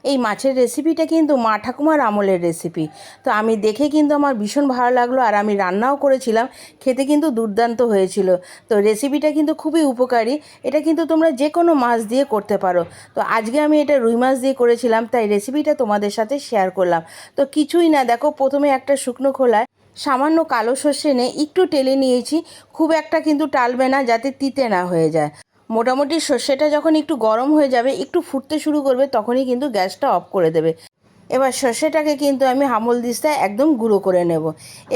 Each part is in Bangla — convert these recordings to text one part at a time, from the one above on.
এই মাছের রেসিপিটা কিন্তু মা ঠাকুমার আমলের রেসিপি। তো আমি দেখে কিন্তু আমার ভীষণ ভালো লাগলো, আর আমি রান্নাও করেছিলাম, খেতে কিন্তু দুর্দান্ত হয়েছিল। তো রেসিপিটা কিন্তু খুবই উপকারী, এটা কিন্তু তোমরা যে কোনো মাছ দিয়ে করতে পারো। তো আজকে আমি এটা রুই মাছ দিয়ে করেছিলাম, তাই রেসিপিটা তোমাদের সাথে শেয়ার করলাম। তো কিছুই না, দেখো প্রথমে একটা শুকনো খোলায় সামান্য কালো সর্ষে নিয়ে একটু টেলে নিয়েছি, খুব একটা কিন্তু টালবে না যাতে তিতে না হয়ে যায়। মোটামুটি সর্ষেটা যখন একটু গরম হয়ে যাবে, একটু ফুটতে শুরু করবে, তখনই কিন্তু গ্যাসটা অফ করে দেবে। এবার সর্ষেটাকে কিন্তু আমি হামল দিস্তায় একদম গুঁড়ো করে নেব।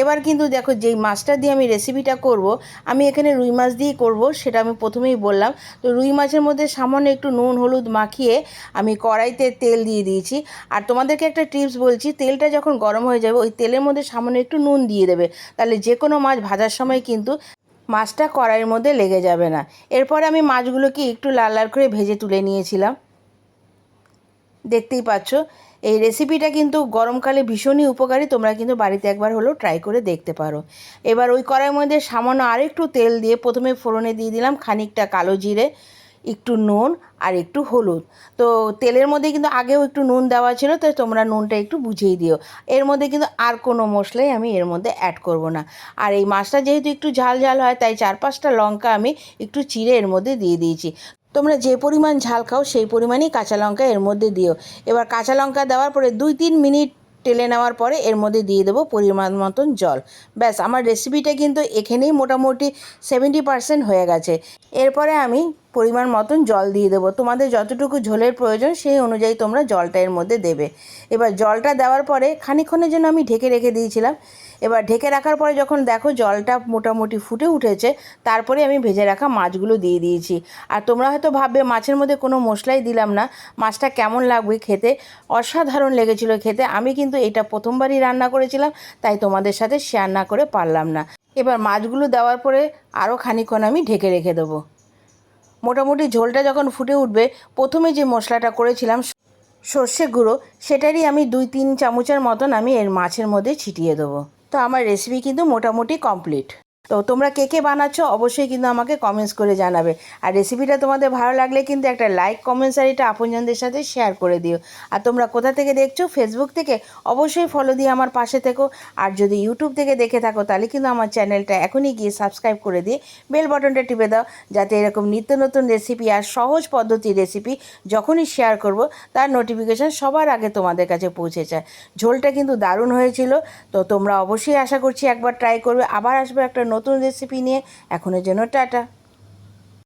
এবার কিন্তু দেখো, যেই মাছটা দিয়ে আমি রেসিপিটা করব, আমি এখানে রুই মাছ দিয়েই করব, সেটা আমি প্রথমেই বললাম। তো রুই মাছের মধ্যে সামান্য একটু নুন হলুদ মাখিয়ে আমি কড়াইতে তেল দিয়ে দিয়েছি। আর তোমাদেরকে একটা টিপস বলছি, তেলটা যখন গরম হয়ে যাবে, ওই তেলের মধ্যে সামান্য একটু নুন দিয়ে দেবে, তাহলে যে কোনো মাছ ভাজার সময় কিন্তু মাছটা কড়াইয়ের মধ্যে লেগে যাবে না। এরপরে আমি মাছগুলোকে একটু লাল লাল করে ভেজে তুলে নিয়েছিলাম, দেখতেই পাচ্ছ। এই রেসিপিটা কিন্তু গরমকালে ভীষণই উপকারী, তোমরা কিন্তু বাড়িতে একবার হলেও ট্রাই করে দেখতে পারো। এবার ওই কড়াইয়ের মধ্যে সামান্য আরেকটু তেল দিয়ে প্রথমে ফোড়নে দিয়ে দিলাম খানিকটা কালো জিরে, একটু নুন আর একটু হলুদ। তো তেলের মধ্যে কিন্তু আগেও একটু নুন দেওয়া ছিল, তো তোমরা নুনটা একটু বুঝিয়ে দিও। এর মধ্যে কিন্তু আর কোনো মশলাই আমি এর মধ্যে অ্যাড করব না। আর এই মাছটা যেহেতু একটু ঝাল ঝাল হয়, তাই 4-5টা লঙ্কা আমি একটু চিড়ে এর মধ্যে দিয়ে দিয়েছি। তোমরা যে পরিমাণ ঝাল খাও সেই পরিমাণেই কাঁচা লঙ্কা এর মধ্যে দিও। এবার কাঁচা লঙ্কা দেওয়ার পরে 2-3 মিনিট টেলে নেওয়ার পরে এর মধ্যে দিয়ে দেবো পরিমাণ মতন জল। ব্যাস, আমার রেসিপিটা কিন্তু এখানেই মোটামুটি 70% হয়ে গেছে। এরপরে আমি পরিমাণ মতন জল দিয়ে দেবো। তোমাদের যতটুকু ঝোলের প্রয়োজন সেই অনুযায়ী তোমরা জলটা এর মধ্যে দেবে। এবার জলটা দেওয়ার পরে খানিকক্ষণের জন্য আমি ঢেকে রেখে দিয়েছিলাম। এবার ঢেকে রাখার পরে যখন দেখো জলটা মোটামুটি ফুটে উঠেছে, তারপরে আমি ভেজে রাখা মাছগুলো দিয়ে দিয়েছি। আর তোমরা হয়তো ভাববে মাছের মধ্যে কোনো মশলাই দিলাম না, মাছটা কেমন লাগবে খেতে। অসাধারণ লেগেছিল খেতে। আমি কিন্তু এটা প্রথমবারই রান্না করেছিলাম, তাই তোমাদের সাথে শেয়ার না করে পারলাম না। এবার মাছগুলো দেওয়ার পরে আরও খানিকক্ষণ আমি ঢেকে রেখে দেবো। মোটামুটি ঝোলটা যখন ফুটে উঠবে, প্রথমে যে মশলাটা করেছিলাম সর্ষে গুঁড়ো, সেটারই আমি 2-3 চামচের মতন আমি এর মাছের মধ্যে ছিটিয়ে দেবো। তো আমার রেসিপি কিন্তু মোটামুটি কমপ্লিট। তো তোমরা কে কে বানাচ্ছো অবশ্যই কিন্তু আমাকে কমেন্টস করে জানাবে। আর রেসিপিটা তোমাদের ভালো লাগলে কিন্তু একটা লাইক কমেন্টস আর এটা আপনজনদের সাথে শেয়ার করে দিও। আর তোমরা কোথা থেকে দেখছো, ফেসবুক থেকে, অবশ্যই ফলো দিয়ে আমার পাশে থেকো। আর যদি ইউটিউব থেকে দেখে থাকো, তাহলে কিন্তু আমার চ্যানেলটা এখনই গিয়ে সাবস্ক্রাইব করে দিয়ে বেল বাটনটা টিপে দাও, যাতে এরকম নিত্য নতুন রেসিপি আর সহজ পদ্ধতির রেসিপি যখনই শেয়ার করব, তার নোটিফিকেশান সবার আগে তোমাদের কাছে পৌঁছে যায়। ঝোলটা কিন্তু দারুণ হয়েছিল। তো তোমরা অবশ্যই আশা করছি একবার ট্রাই করবে। আবার আসবে একটা নতুন রেসিপি নিয়ে। এখনের জন্য টাটা।